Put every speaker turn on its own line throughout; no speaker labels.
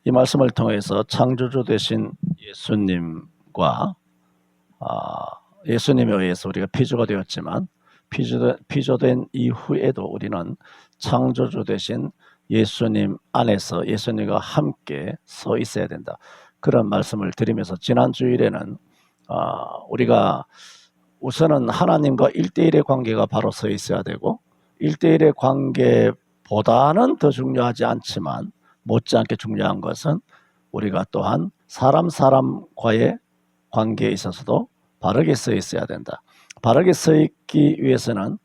이 말씀을 통해서 창조주 되신 예수님과 예수님에 의해서 우리가 피조가 되었지만 피조된 이후에도 우리는 창조주 되신 예수님 안에서 예수님과 함께 서 있어야 된다. 그런 말씀을 드리면서 지난 주일에는 우리가 우선은 하나님과 1대1의 관계가 바로 서 있어야 되고 1대1의 관계보다는 더 중요하지 않지만 못지않게 중요한 것은 우리가 또한 사람과의 관계에 있어서도 바르게 서 있어야 된다. 바르게 서 있기 위해서는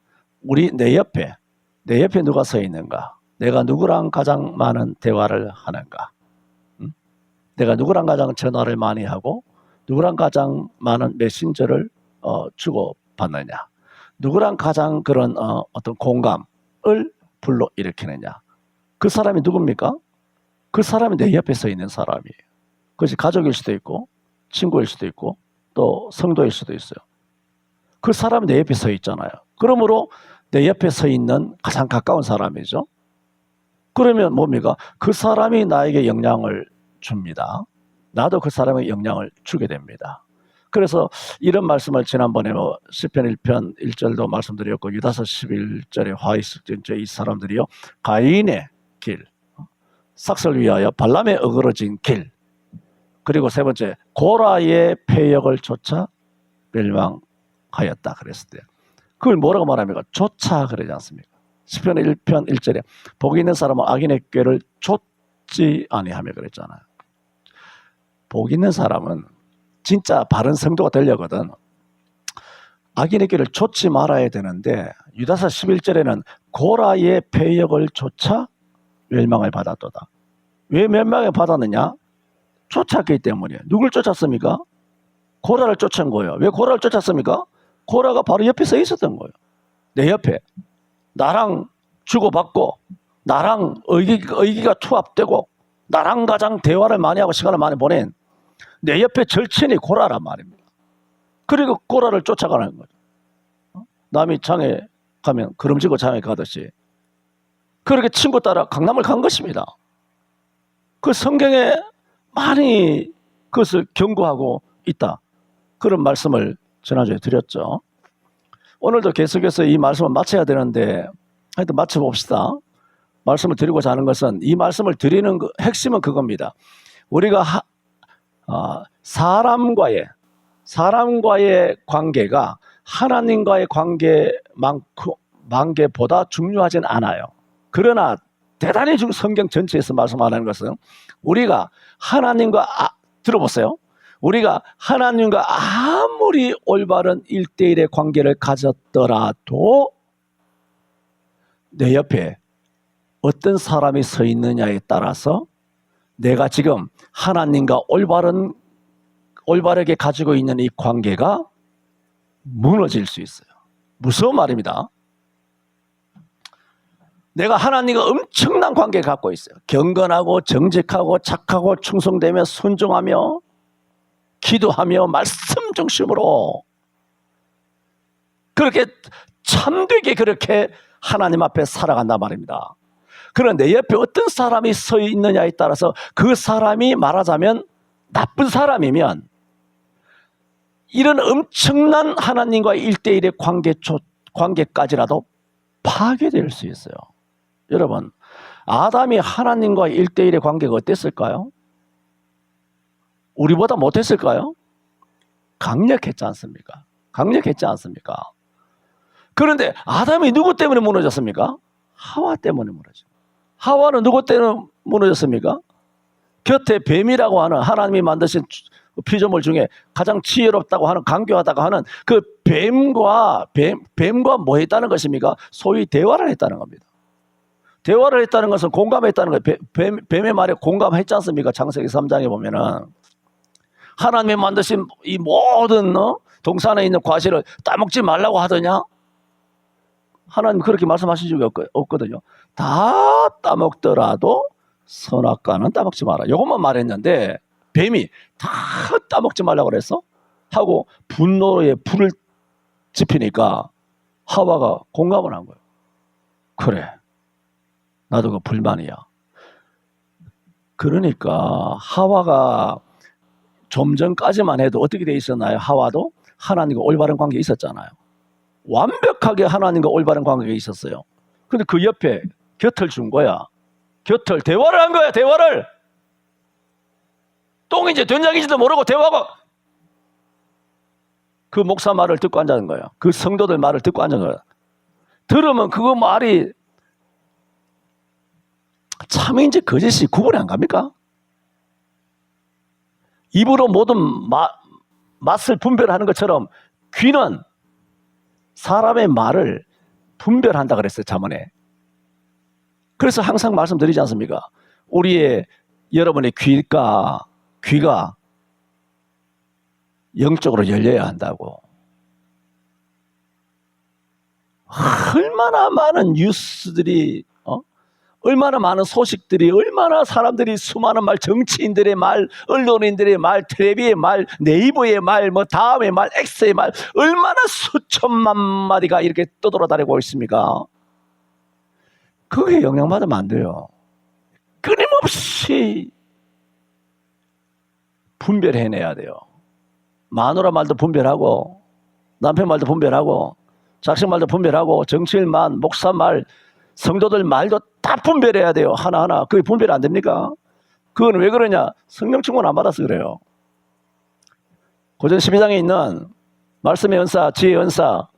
내 옆에 누가 서 있는가? 내가 누구랑 가장 많은 대화를 하는가? 내가 누구랑 가장 전화를 많이 하고 누구랑 가장 많은 메신저를 주고받느냐? 누구랑 가장 그런 어떤 공감을 불러일으키느냐? 그 사람이 누굽니까? 그 사람이 내 옆에 서 있는 사람이에요. 그것이 가족일 수도 있고 친구일 수도 있고 또 성도일 수도 있어요. 그 사람이 내 옆에 서 있잖아요. 그러므로 내 옆에 서 있는 가장 가까운 사람이죠. 그러면 뭡니까? 그 사람이 나에게 영향을 줍니다. 나도 그 사람에게 영향을 주게 됩니다. 그래서 이런 말씀을 지난번에 시편 1편 1절도 말씀드렸고 유다서 11절에 화이스전체 이 사람들이요 가인의 길, 삭설 위하여 발람에 어그러진 길, 그리고 세 번째 고라의 패역을 쫓아 멸망하였다 그랬을 때 그걸 뭐라고 말합니까? 쫓아 그러지 않습니까? 시편 1편 1절에 복 있는 사람은 악인의 꾀를 쫓지 아니하며 그랬잖아요. 복 있는 사람은 진짜 바른 성도가 되려거든 악인의 꾀를 쫓지 말아야 되는데 유다서 11절에는 고라의 패역을 쫓아 멸망을 받았도다. 왜 멸망을 받았느냐? 쫓았기 때문이에요. 누굴 쫓았습니까? 고라를 쫓은 거예요. 왜 고라를 쫓았습니까? 고라가 바로 옆에 서 있었던 거예요. 내 옆에 나랑 주고받고 나랑 의기가 투합되고 나랑 가장 대화를 많이 하고 시간을 많이 보낸 내 옆에 절친이 고라란 말입니다. 그리고 고라를 쫓아가는 거죠. 남이 장에 가면 걸음지고 장에 가듯이 그렇게 친구 따라 강남을 간 것입니다. 그 성경에 많이 그것을 경고하고 있다. 그런 말씀을 지난주에 드렸죠. 오늘도 계속해서 이 말씀을 마쳐야 되는데 하여튼 마쳐봅시다. 말씀을 드리고자 하는 것은 이 말씀을 드리는 핵심은 그겁니다. 우리가 사람과의 관계가 하나님과의 관계보다 중요하진 않아요. 그러나 대단히 성경 전체에서 말씀하는 것은 우리가 하나님과 들어보세요. 우리가 하나님과 아무리 올바른 1대1의 관계를 가졌더라도 내 옆에 어떤 사람이 서 있느냐에 따라서 내가 지금 하나님과 올바르게 가지고 있는 이 관계가 무너질 수 있어요. 무서운 말입니다. 내가 하나님과 엄청난 관계를 갖고 있어요. 경건하고 정직하고 착하고 충성되며 순종하며 기도하며 말씀 중심으로 그렇게 참되게 그렇게 하나님 앞에 살아간단 말입니다. 그런데 내 옆에 어떤 사람이 서 있느냐에 따라서 그 사람이 말하자면 나쁜 사람이면 이런 엄청난 하나님과의 1대1의 관계까지라도 파괴될 수 있어요. 여러분, 아담이 하나님과의 1대1의 관계가 어땠을까요? 우리보다 못했을까요? 강력했지 않습니까? 그런데 아담이 누구 때문에 무너졌습니까? 하와 때문에 무너졌습니다. 하와는 누구 때문에 무너졌습니까? 곁에 뱀이라고 하는 하나님이 만드신 피조물 중에 가장 지혜롭다고 하는 강교하다고 하는 그 뱀과 뭐 했다는 것입니까? 소위 대화를 했다는 겁니다. 대화를 했다는 것은 공감했다는 거예요. 뱀의 말에 공감했지 않습니까? 창세기 3장에 보면은 하나님이 만드신 이 모든 동산에 있는 과실을 따먹지 말라고 하더냐? 하나님 그렇게 말씀하신 적이 없거든요. 다 따먹더라도 선악과는 따먹지 마라. 이것만 말했는데 뱀이 다 따먹지 말라고 그랬어? 하고 분노에 불을 지피니까 하와가 공감을 한 거예요. 그래, 나도 그 불만이야. 그러니까 하와가 좀 전까지만 해도 어떻게 돼 있었나요? 하와도 하나님과 올바른 관계에 있었잖아요. 완벽하게 하나님과 올바른 관계가 있었어요. 근데 그 옆에 곁을 준 거야. 대화를 한 거야, 대화를. 똥인지 된장인지도 모르고 대화가. 그 목사 말을 듣고 앉은 거야. 그 성도들 말을 듣고 앉은 거야. 들으면 그거 말이 참인지 거짓이 구분이 안 갑니까? 입으로 모든 맛을 분별하는 것처럼 귀는 사람의 말을 분별한다 그랬어요, 잠언에. 그래서 항상 말씀드리지 않습니까? 여러분의 귀가 영적으로 열려야 한다고. 얼마나 많은 뉴스들이, 얼마나 많은 소식들이, 얼마나 사람들이 수많은 말, 정치인들의 말, 언론인들의 말, 텔레비의 말, 네이버의 말, 다음의 말, X의 말, 얼마나 수천만 마디가 이렇게 떠돌아다니고 있습니까? 그게 영향받으면 안 돼요. 끊임없이 분별해내야 돼요. 마누라 말도 분별하고, 남편 말도 분별하고, 자식 말도 분별하고, 정치인 말, 목사 말, 성도들 말도 다 분별해야 돼요. 하나하나. 그게 분별이 안 됩니까? 그건 왜 그러냐? 성령 충만 안 받아서 그래요. 고전 12장에 있는 말씀의 은사, 지혜의 은사,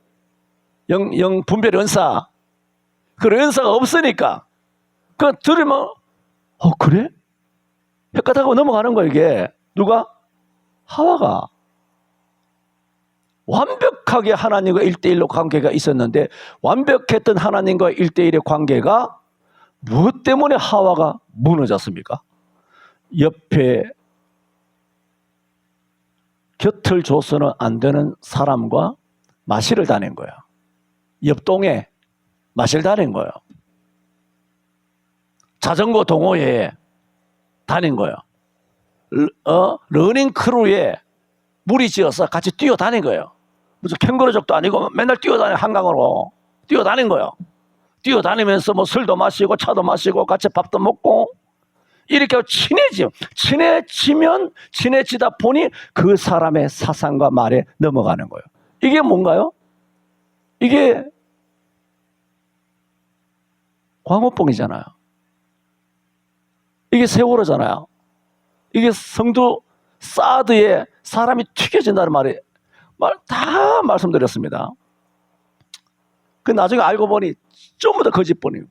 영 분별의 은사, 그런 은사가 없으니까 그냥 들으면 그래? 헷갈하고 넘어가는 거야. 이게 누가? 하와가 완벽하게 하나님과 1대1로 관계가 있었는데, 완벽했던 하나님과 1대1의 관계가 무엇 때문에 하와가 무너졌습니까? 옆에 곁을 줘서는 안 되는 사람과 마시를 다닌 거야. 옆동에 마시를 다닌 거예요. 자전거 동호회에 다닌 거예요. 러닝 크루에 무리지어서 같이 뛰어다닌 거예요. 무슨 캥거루족도 아니고 맨날 뛰어다녀. 한강으로 뛰어다닌 거예요. 뛰어다니면서 술도 마시고 차도 마시고 같이 밥도 먹고 이렇게 친해지면 친해지다 보니 그 사람의 사상과 말에 넘어가는 거예요. 이게 뭔가요? 이게 광우병이잖아요. 이게 세월호잖아요. 이게 성도 사드에 사람이 튀겨진다는 말이 다 말씀드렸습니다. 그 나중에 알고 보니 전부 다 거짓뿐이고,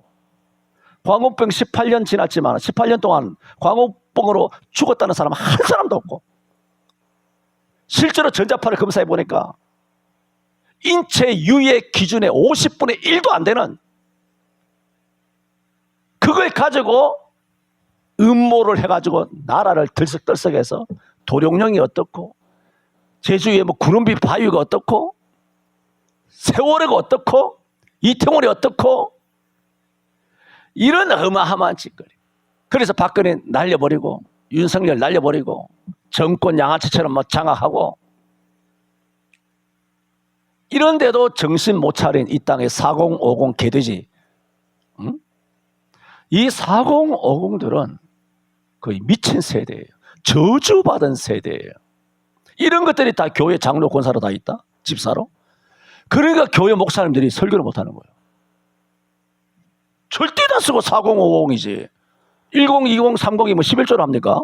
광우병 18년 지났지만 18년 동안 광우병으로 죽었다는 사람 한 사람도 없고, 실제로 전자파를 검사해 보니까 인체 유해 기준의 50분의 1도 안 되는 그걸 가지고 음모를 해가지고 나라를 들썩들썩해서 도룡령이 어떻고, 제주에 구름비 바위가 어떻고, 세월호가 어떻고, 이태원이 어떻고, 이런 어마어마한 짓거리. 그래서 박근혜 날려버리고, 윤석열 날려버리고, 정권 양아치처럼 장악하고, 이런데도 정신 못 차린 이 땅의 4050 개돼지, 이 4050들은 거의 미친 세대예요. 저주받은 세대예요. 이런 것들이 다 교회 장로 권사로 다 있다? 집사로? 그러니까 교회 목사님들이 설교를 못하는 거예요. 절대 다 쓰고 4050이지. 10, 20, 30이 11조를 합니까?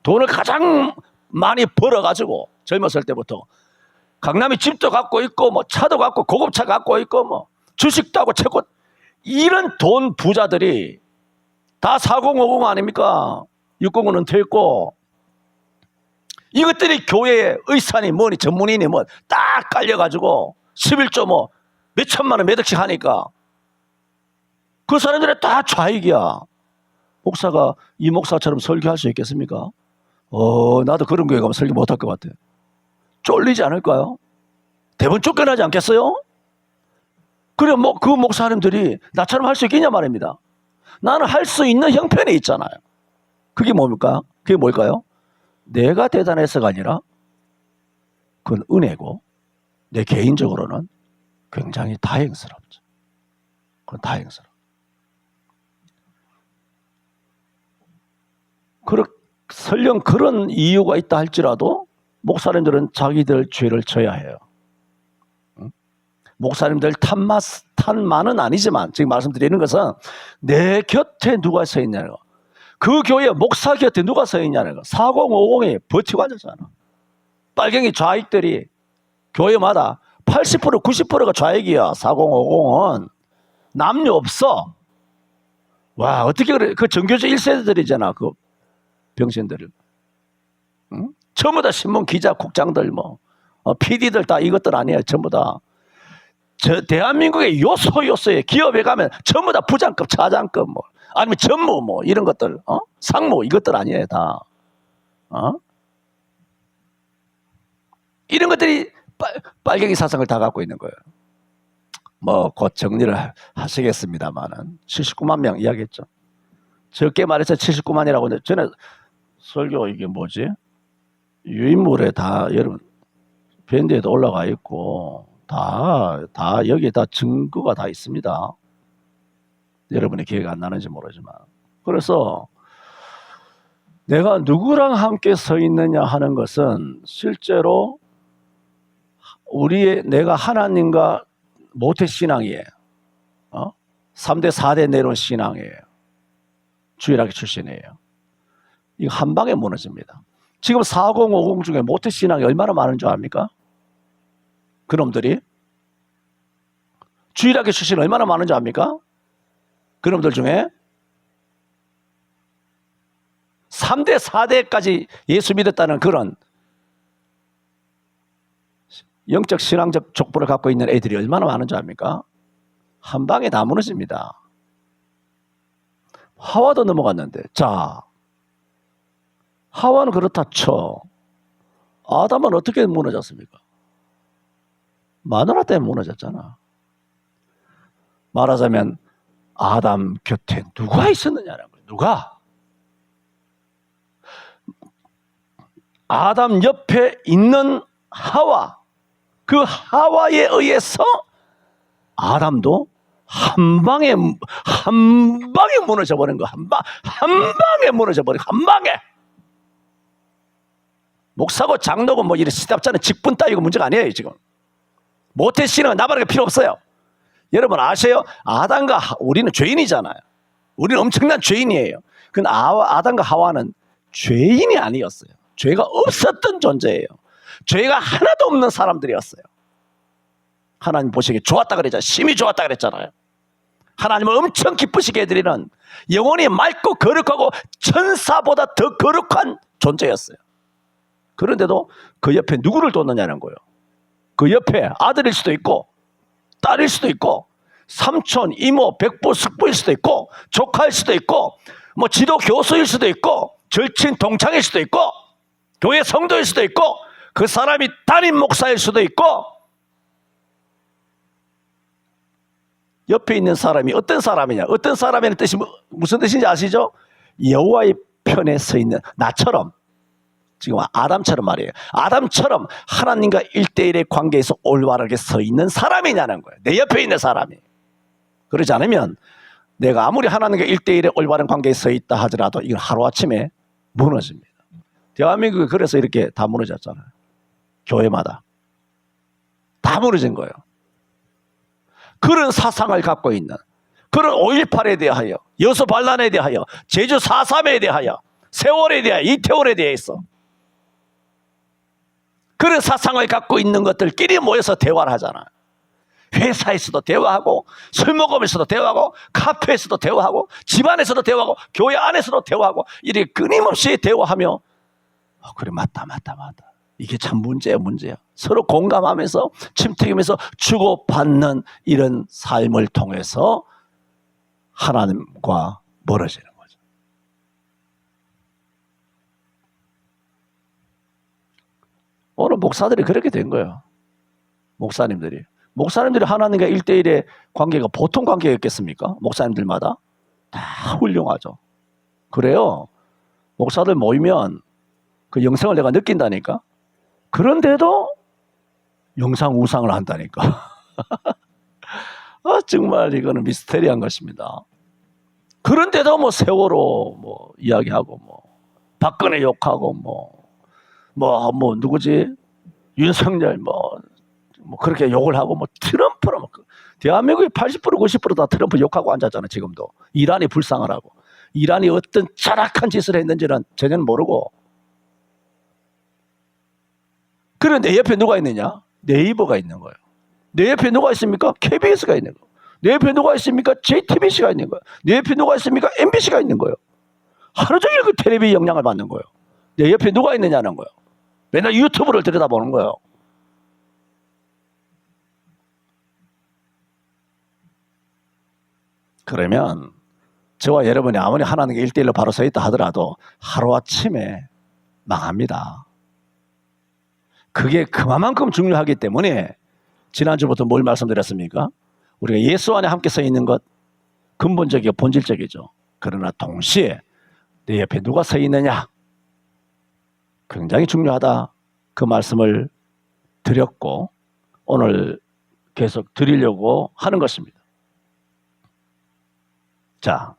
돈을 가장 많이 벌어가지고 젊었을 때부터 강남에 집도 갖고 있고 차도 갖고 고급차 갖고 있고 주식도 하고 채권, 이런 돈 부자들이 다 4050 아닙니까? 609는 은퇴했고, 이것들이 교회에 의사니 뭐니 전문인이 딱 깔려가지고 11조 몇 천만 원 몇 억씩 하니까 그 사람들이 다 좌익이야. 목사가 이 목사처럼 설교할 수 있겠습니까? 나도 그런 교회 가면 설교 못할 것 같아. 쫄리지 않을까요? 대부분 쫓겨나지 않겠어요? 그래 그 목사님들이 나처럼 할 수 있겠냐 말입니다. 나는 할 수 있는 형편에 있잖아요. 그게 뭡니까? 그게 뭘까요? 내가 대단해서가 아니라 그건 은혜고, 내 개인적으로는 굉장히 다행스럽죠. 그건 다행스러워. 설령 그런 이유가 있다 할지라도 목사님들은 자기들 죄를 져야 해요. 목사님들 탓만은 아니지만 지금 말씀드리는 것은 내 곁에 누가 서 있냐는 거, 그 교회 목사 곁에 누가 서 있냐는 거. 4050이 버티고 앉았잖아. 빨갱이 좌익들이 교회마다 80% 90%가 좌익이야. 4050은 남녀 없어. 와, 어떻게 그래. 그 정교조 1세대들이잖아. 그 병신들을. 응? 전부 다 신문 기자 국장들 뭐 PD들 다 이것들 아니에요. 전부 다. 저 대한민국의 요소에 기업에 가면 전부 다 부장급, 차장급 뭐 아니면 전무 뭐 이런 것들, 상무 이것들 아니에요 다. 이런 것들이 빨갱이 사상을 다 갖고 있는 거예요. 뭐 곧 정리를 하시겠습니다만은 79만 명 이야기했죠. 적게 말해서 79만이라고 하는데 전에 설교 이게 뭐지? 유인물에 다 여러분 밴드에도 올라가 있고 다 여기에 다 증거가 다 있습니다. 여러분의 기회가 안 나는지 모르지만. 그래서 내가 누구랑 함께 서 있느냐 하는 것은 실제로 내가 하나님과 모태신앙이에요. 3대 4대 내려온 신앙이에요. 주일학교 출신이에요. 이거 한 방에 무너집니다. 지금 4050 중에 모태신앙이 얼마나 많은 줄 압니까? 그놈들이 주일학교 출신 얼마나 많은 줄 압니까? 그놈들 중에 3대 4대까지 예수 믿었다는 그런 영적 신앙적 족보를 갖고 있는 애들이 얼마나 많은 줄 압니까? 한 방에 다 무너집니다. 하와도 넘어갔는데, 자, 하와는 그렇다 쳐. 아담은 어떻게 무너졌습니까? 마누라 때문에 무너졌잖아. 말하자면 아담 곁에 누가 있었느냐는 거예요. 누가? 아담 옆에 있는 하와, 그 하와에 의해서 아담도 한 방에 무너져 버린 거. 한 방에 무너져 버린 거. 한 방에. 목사고 장로고 뭐 이런 시답잖아요. 직분 따위고 문제가 아니에요 지금. 모태신앙은 나발이 필요 없어요. 여러분 아세요? 아담과 우리는 죄인이잖아요. 우리는 엄청난 죄인이에요. 근데 아담과 하와는 죄인이 아니었어요. 죄가 없었던 존재예요. 죄가 하나도 없는 사람들이었어요. 하나님 보시기에 좋았다 그랬잖아요. 심히 좋았다 그랬잖아요. 하나님을 엄청 기쁘시게 해드리는 영혼이 맑고 거룩하고 천사보다 더 거룩한 존재였어요. 그런데도 그 옆에 누구를 뒀느냐는 거예요. 그 옆에 아들일 수도 있고 딸일 수도 있고 삼촌, 이모, 백부, 숙부일 수도 있고 조카일 수도 있고 뭐 지도 교수일 수도 있고 절친 동창일 수도 있고 교회 성도일 수도 있고 그 사람이 담임 목사일 수도 있고 옆에 있는 사람이 어떤 사람이냐, 어떤 사람이라는 뜻이 무슨 뜻인지 아시죠? 여호와의 편에 서 있는 나처럼, 지금 아담처럼 말이에요. 아담처럼 하나님과 1대1의 관계에서 올바르게 서 있는 사람이냐는 거예요. 내 옆에 있는 사람이. 그러지 않으면 내가 아무리 하나님과 1대1의 올바른 관계에 서 있다 하더라도 이건 하루아침에 무너집니다. 대한민국이 그래서 이렇게 다 무너졌잖아요. 교회마다 다 무너진 거예요. 그런 사상을 갖고 있는, 그런 5.18에 대하여, 여수반란에 대하여, 제주 4.3에 대하여, 세월에 대하여, 이태원에 대해서 그런 사상을 갖고 있는 것들끼리 모여서 대화를 하잖아요. 회사에서도 대화하고, 술 먹으면서도 대화하고, 카페에서도 대화하고, 집안에서도 대화하고, 교회 안에서도 대화하고, 이렇게 끊임없이 대화하며 그래 맞다. 이게 참 문제야. 서로 공감하면서 침튀기면서 주고받는 이런 삶을 통해서 하나님과 멀어지는 거죠. 오늘 목사들이 그렇게 된 거예요. 목사님들이 하나님과 1대1의 관계가 보통 관계였겠습니까? 목사님들마다 다 훌륭하죠. 그래요. 목사들 모이면 그 영성을 내가 느낀다니까. 그런데도 영상 우상을 한다니까. 정말 이거는 미스테리한 것입니다. 그런데도 뭐 세월호 뭐 이야기하고 뭐 박근혜 욕하고 누구지? 윤석열 그렇게 욕을 하고 트럼프로 대한민국의 80% 90%다 트럼프 욕하고 앉았잖아. 지금도 이란이 불쌍을 하고 이란이 어떤 타락한 짓을 했는지는 전혀 모르고. 그런데 내 옆에 누가 있느냐? 네이버가 있는 거예요. 내 옆에 누가 있습니까? KBS가 있는 거예요. 내 옆에 누가 있습니까? JTBC가 있는 거예요. 내 옆에 누가 있습니까? MBC가 있는 거예요. 하루 종일 그 텔레비 영향을 받는 거예요. 내 옆에 누가 있느냐는 거예요. 맨날 유튜브를 들여다보는 거예요. 그러면 저와 여러분이 아무리 하나님께 1대1로 바로 서 있다 하더라도 하루아침에 망합니다. 그게 그만큼 중요하기 때문에 지난주부터 뭘 말씀드렸습니까? 우리가 예수 안에 함께 서 있는 것 근본적이고 본질적이죠. 그러나 동시에 내 옆에 누가 서 있느냐 굉장히 중요하다. 그 말씀을 드렸고 오늘 계속 드리려고 하는 것입니다. 자,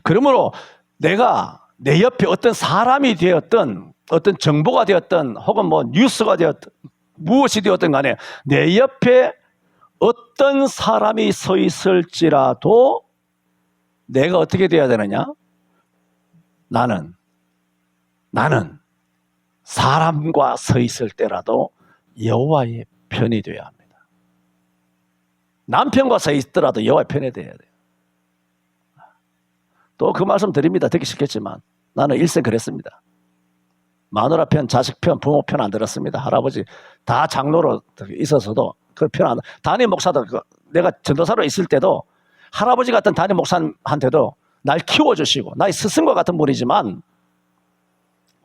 그러므로 내가 내 옆에 어떤 사람이 되었든 어떤 정보가 되었든 혹은 뉴스가 되었든 무엇이 되었든 간에 내 옆에 어떤 사람이 서 있을지라도 내가 어떻게 되어야 되느냐? 나는 사람과 서 있을 때라도 여호와의 편이 되어야 합니다. 남편과 서 있더라도 여호와의 편이 되어야 돼요. 또 그 말씀 드립니다. 듣기 싫겠지만 나는 일생 그랬습니다. 마누라 편, 자식 편, 부모 편 안 들었습니다. 할아버지 다 장로로 있어서도 그 편 안. 담임 목사도 내가 전도사로 있을 때도 할아버지 같은 담임 목사한테도 날 키워주시고 나의 스승과 같은 분이지만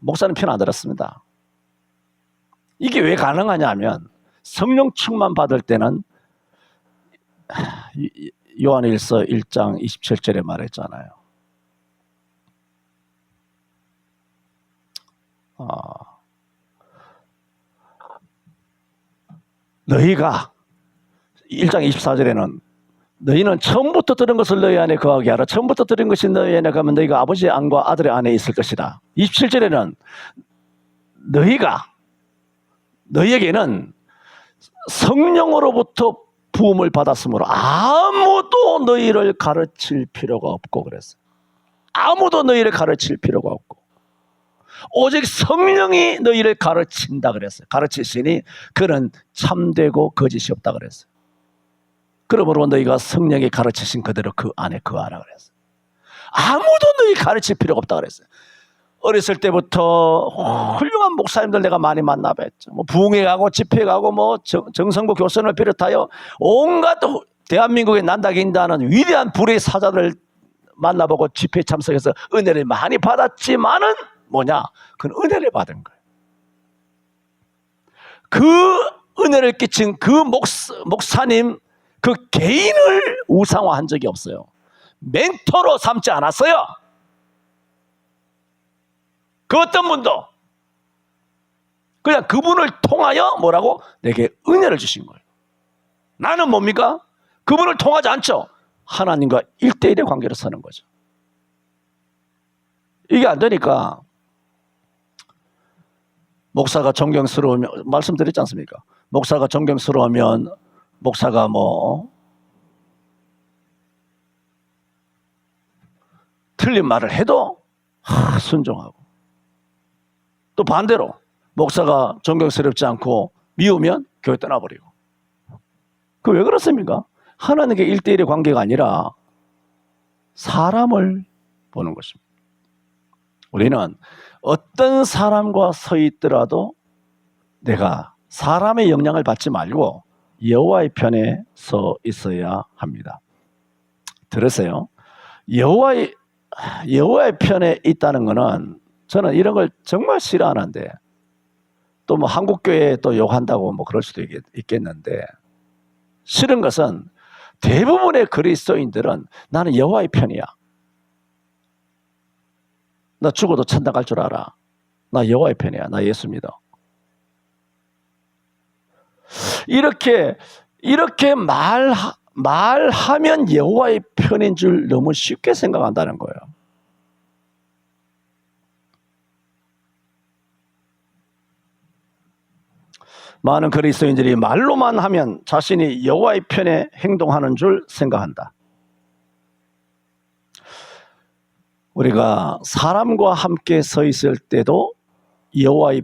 목사는 편 안 들었습니다. 이게 왜 가능하냐 하면 성령 충만 받을 때는 요한일서 1장 27절에 말했잖아요. 너희가 1장 24절에는 너희는 처음부터 들은 것을 너희 안에 거하게 하라. 처음부터 들은 것이 너희 안에 가면 너희가 아버지의 안과 아들의 안에 있을 것이다. 27절에는 너희에게는 성령으로부터 부음을 받았으므로 아무도 너희를 가르칠 필요가 없고 그랬어요. 아무도 너희를 가르칠 필요가 없고 오직 성령이 너희를 가르친다 그랬어요. 가르치시니 그는 참되고 거짓이 없다 그랬어요. 그러므로 너희가 성령이 가르치신 그대로 그 안에 거하라 그랬어요. 아무도 너희 가르칠 필요가 없다 그랬어요. 어렸을 때부터 훌륭한 목사님들 내가 많이 만나뵀죠. 부흥회 가고 집회 가고 정성고 교선을 비롯하여 온갖 대한민국에 난다긴다는 위대한 불의 사자를 만나보고 집회에 참석해서 은혜를 많이 받았지만은 그건 은혜를 받은 거예요. 그 은혜를 끼친 그 목사님 그 개인을 우상화한 적이 없어요. 멘토로 삼지 않았어요. 그 어떤 분도 그냥 그분을 통하여 내게 은혜를 주신 거예요. 나는 뭡니까? 그분을 통하지 않죠. 하나님과 1대1의 관계로 서는 거죠. 이게 안 되니까 목사가 존경스러우면 말씀드렸지 않습니까? 목사가 존경스러우면 목사가 틀린 말을 해도 순종하고 또 반대로 목사가 존경스럽지 않고 미우면 교회 떠나버리고. 그 왜 그렇습니까? 하나님께 1대1의 관계가 아니라 사람을 보는 것입니다. 우리는 어떤 사람과 서 있더라도 내가 사람의 영향을 받지 말고 여호와의 편에 서 있어야 합니다. 들으세요. 여호와의 편에 있다는 것은 저는 이런 걸 정말 싫어하는데 또 한국교회에 또 욕한다고 그럴 수도 있겠는데 싫은 것은 대부분의 그리스도인들은 나는 여호와의 편이야. 나 죽어도 천당 갈 줄 알아. 나 여호와의 편이야. 나 예수 믿어. 이렇게 말하면 여호와의 편인 줄 너무 쉽게 생각한다는 거예요. 많은 그리스도인들이 말로만 하면 자신이 여호와의 편에 행동하는 줄 생각한다. 우리가 사람과 함께 서 있을 때도 여호와의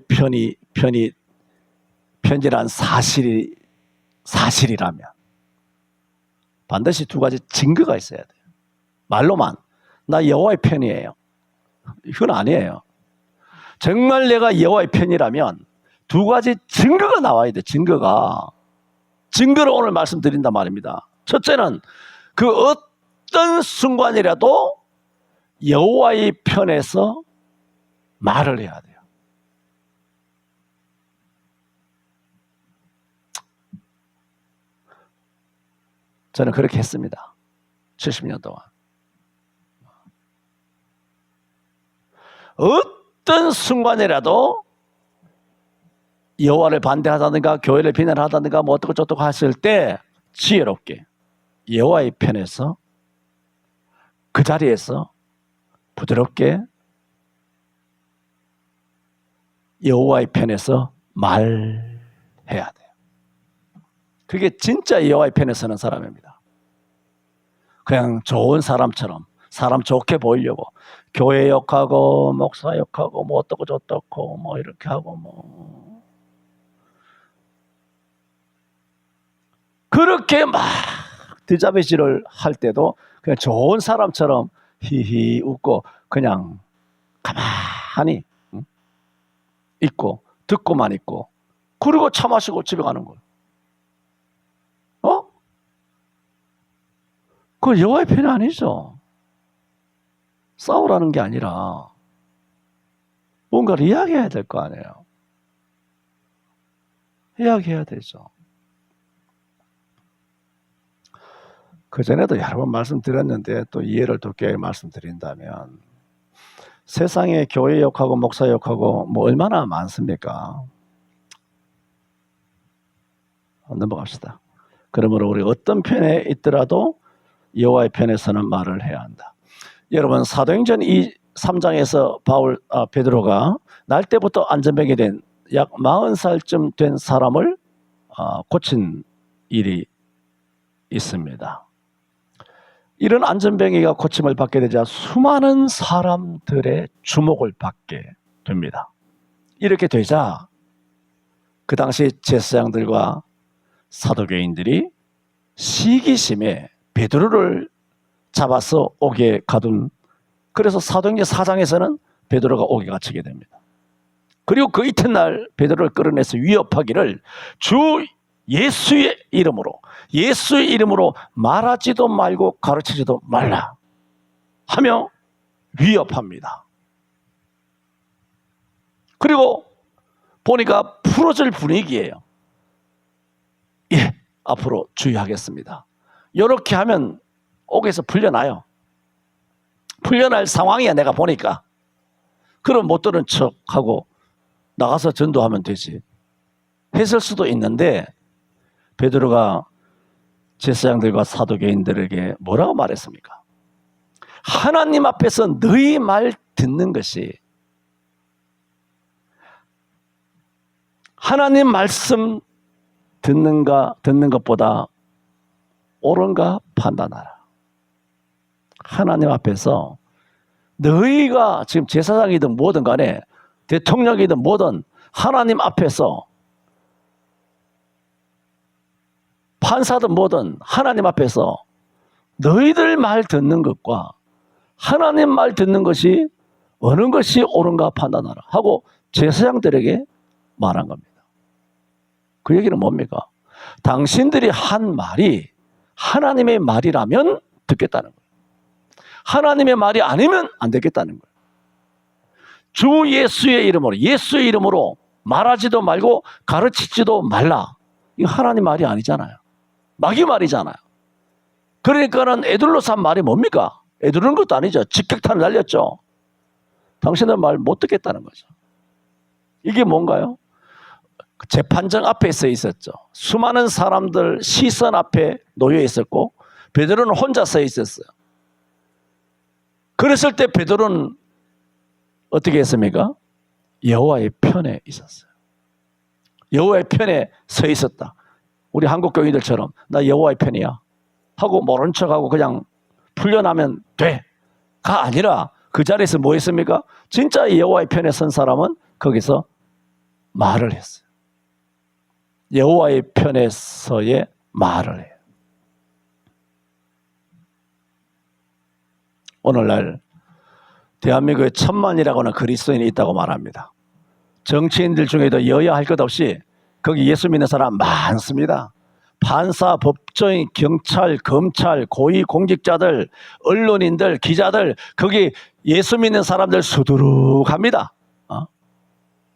편이란 사실이라면 반드시 두 가지 증거가 있어야 돼요. 말로만 나 여호와의 편이에요. 이건 아니에요. 정말 내가 여호와의 편이라면 두 가지 증거가 나와야 돼. 증거를 오늘 말씀드린단 말입니다. 첫째는 그 어떤 순간이라도 여호와의 편에서 말을 해야 돼요. 저는 그렇게 했습니다. 70년 동안. 어떤 순간이라도 여호와를 반대하다든가 교회를 비난하다든가 뭐 어떻고 저떻고 했을 때 지혜롭게 여호와의 편에서 그 자리에서 부드럽게 여호와의 편에서 말해야 돼요. 그게 진짜 여호와의 편에 서는 사람입니다. 그냥 좋은 사람처럼 사람 좋게 보이려고 교회 욕하고 목사 욕하고 뭐 어떻고 저떻고 뭐 이렇게 하고 뭐 그렇게 막 드자베질을 할 때도 그냥 좋은 사람처럼 히히 웃고 그냥 가만히 있고 듣고만 있고 그리고 차 마시고 집에 가는 거예요. 그건 여호와의 편이 아니죠. 싸우라는 게 아니라 뭔가를 이야기해야 될 거 아니에요. 이야기해야 되죠. 그전에도 여러 번 말씀드렸는데 또 이해를 돕게 말씀드린다면 세상에 교회 욕하고 목사 욕하고 뭐 얼마나 많습니까? 넘어갑시다. 그러므로 우리 어떤 편에 있더라도 여호와의 편에서는 말을 해야 한다. 여러분 사도행전 3장에서 베드로가 날 때부터 안전병이 된 약 40살쯤 된 사람을 고친 일이 있습니다. 이런 안전병이가 고침을 받게 되자 수많은 사람들의 주목을 받게 됩니다. 이렇게 되자 그 당시 제사장들과 사도교인들이 시기심에 베드로를 잡아서 옥에 가둔, 그래서 사도행전 4장에서는 베드로가 옥에 갇히게 됩니다. 그리고 그 이튿날 베드로를 끌어내서 위협하기를 주 예수의 이름으로 말하지도 말고 가르치지도 말라 하며 위협합니다. 그리고 보니까 풀어질 분위기예요. 예, 앞으로 주의하겠습니다. 이렇게 하면 옥에서 풀려나요. 풀려날 상황이야 내가 보니까. 그럼 못 들은 척하고 나가서 전도하면 되지 했을 수도 있는데 베드로가 제사장들과 사도교인들에게 뭐라고 말했습니까? 하나님 앞에서 너희 말 듣는 것이 하나님 말씀 듣는 것보다 옳은가 판단하라. 하나님 앞에서 너희가 지금 제사장이든 뭐든 간에 대통령이든 뭐든 하나님 앞에서 판사든 뭐든 하나님 앞에서 너희들 말 듣는 것과 하나님 말 듣는 것이 어느 것이 옳은가 판단하라 하고 제사장들에게 말한 겁니다. 그 얘기는 뭡니까? 당신들이 한 말이 하나님의 말이라면 듣겠다는 거예요. 하나님의 말이 아니면 안 되겠다는 거예요. 주 예수의 이름으로 말하지도 말고 가르치지도 말라. 이거 하나님 말이 아니잖아요. 마귀 말이잖아요. 그러니까는 에둘러서 한 말이 뭡니까? 에두르는 것도 아니죠. 직격탄을 날렸죠. 당신의 말 못 듣겠다는 거죠. 이게 뭔가요? 재판정 앞에 서 있었죠. 수많은 사람들 시선 앞에 놓여 있었고 베드로는 혼자 서 있었어요. 그랬을 때 베드로는 어떻게 했습니까? 여호와의 편에 있었어요. 여호와의 편에 서 있었다. 우리 한국 교인들처럼 나 여호와의 편이야 하고 모른 척하고 그냥 풀려나면 돼가 아니라 그 자리에서 뭐 했습니까? 진짜 여호와의 편에 선 사람은 거기서 말을 했어요. 여호와의 편에서의 말을 해요. 오늘날 대한민국에 1000만이라고 하는 그리스도인이 있다고 말합니다. 정치인들 중에도 여야 할 것 없이 거기 예수 믿는 사람 많습니다. 판사, 법조인, 경찰, 검찰, 고위공직자들, 언론인들, 기자들 거기 예수 믿는 사람들 수두룩합니다.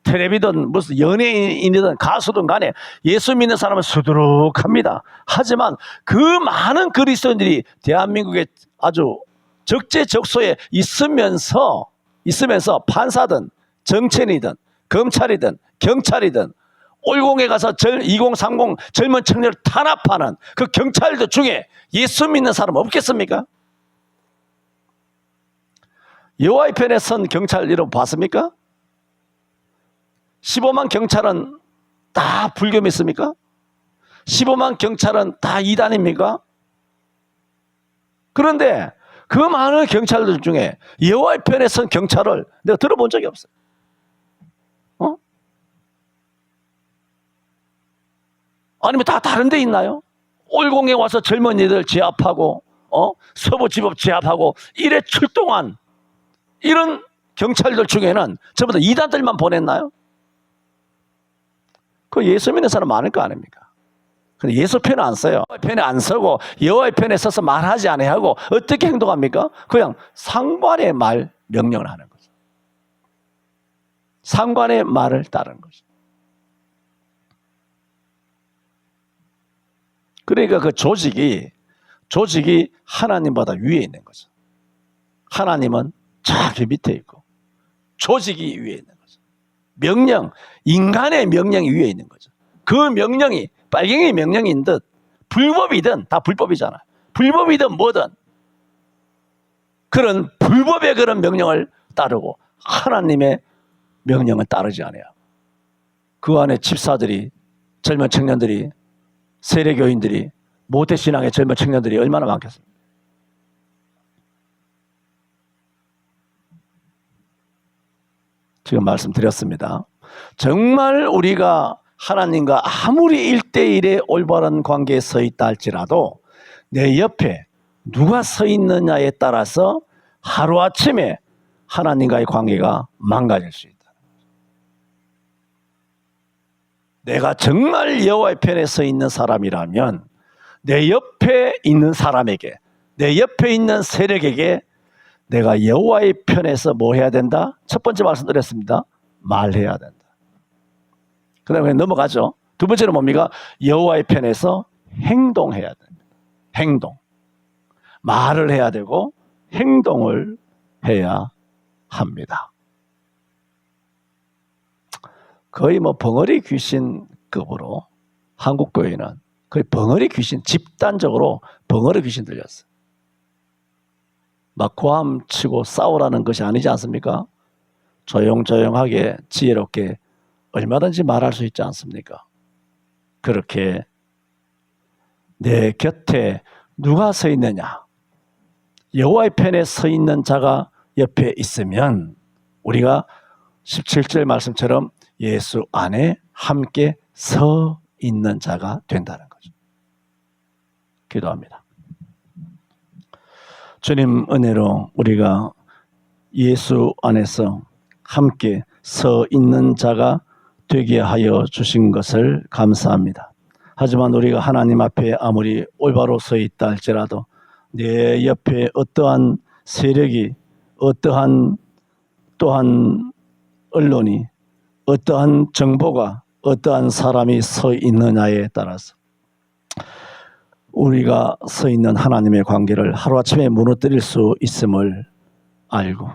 텔레비든 무슨 연예인이든 가수든 간에 예수 믿는 사람은 수두룩합니다. 하지만 그 많은 그리스도인들이 대한민국에 아주 적재적소에 있으면서 판사든 정치인이든 검찰이든 경찰이든 올공에 가서 2030 젊은 청년을 탄압하는 그 경찰들 중에 예수 믿는 사람 없겠습니까? 여호와의 편에 선 경찰 여러분 봤습니까? 15만 경찰은 다 불교 믿습니까? 15만 경찰은 다 이단입니까? 그런데 그 많은 경찰들 중에 여호와의 편에 선 경찰을 내가 들어본 적이 없어요. 아니면 다 다른 데 있나요? 올공에 와서 젊은이들 제압하고 서부지법 제압하고 이래 출동한 이런 경찰들 중에는 전부 다 이단들만 보냈나요? 그 예수 믿는 사람 많을 거 아닙니까? 근데 예수 편에 안 서요. 편에 안 서고 여호와의 편에 서서 말하지 아니하고 어떻게 행동합니까? 그냥 상관의 말 명령을 하는 거죠. 상관의 말을 따르는 거죠. 그러니까 그 조직이 하나님보다 위에 있는 거죠. 하나님은 저기 밑에 있고 조직이 위에 있는 거죠. 명령, 인간의 명령이 위에 있는 거죠. 그 명령이 빨갱이 명령인 듯 불법이든 다 불법이잖아요. 불법이든 뭐든 그런 불법의 그런 명령을 따르고 하나님의 명령을 따르지 않아요. 그 안에 집사들이, 젊은 청년들이, 세례교인들이, 모태신앙의 젊은 청년들이 얼마나 많겠습니까? 지금 말씀드렸습니다. 정말 우리가 하나님과 아무리 1대1의 올바른 관계에 서 있다 할지라도 내 옆에 누가 서 있느냐에 따라서 하루아침에 하나님과의 관계가 망가질 수 있다. 내가 정말 여호와의 편에 서 있는 사람이라면 내 옆에 있는 사람에게, 내 옆에 있는 세력에게 내가 여호와의 편에서 뭐 해야 된다? 첫 번째 말씀드렸습니다. 말해야 된다. 그 다음에 넘어가죠. 두 번째는 뭡니까? 여호와의 편에서 행동해야 됩니다. 행동. 말을 해야 되고 행동을 해야 합니다. 거의 뭐 벙어리 귀신급으로 한국 교회는 거의 벙어리 귀신, 집단적으로 벙어리 귀신 들렸어요. 막 고함 치고 싸우라는 것이 아니지 않습니까? 조용조용하게 지혜롭게 얼마든지 말할 수 있지 않습니까? 그렇게 내 곁에 누가 서 있느냐? 여호와의 편에 서 있는 자가 옆에 있으면 우리가 17절 말씀처럼 예수 안에 함께 서 있는 자가 된다는 거죠. 기도합니다. 주님 은혜로 우리가 예수 안에서 함께 서 있는 자가 되게 하여 주신 것을 감사합니다. 하지만 우리가 하나님 앞에 아무리 올바로 서 있다 할지라도 내 옆에 어떠한 세력이, 어떠한 또한 언론이, 어떠한 정보가, 어떠한 사람이 서 있느냐에 따라서 우리가 서 있는 하나님의 관계를 하루아침에 무너뜨릴 수 있음을 알고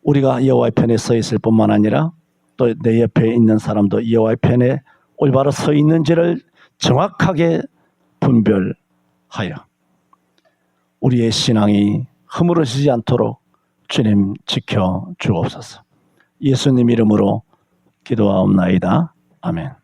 우리가 여호와의 편에 서 있을 뿐만 아니라 또 내 옆에 있는 사람도 여호와의 편에 올바로 서 있는지를 정확하게 분별하여 우리의 신앙이 허물어지지 않도록 주님 지켜 주옵소서. 예수님 이름으로 기도하옵나이다. 아멘.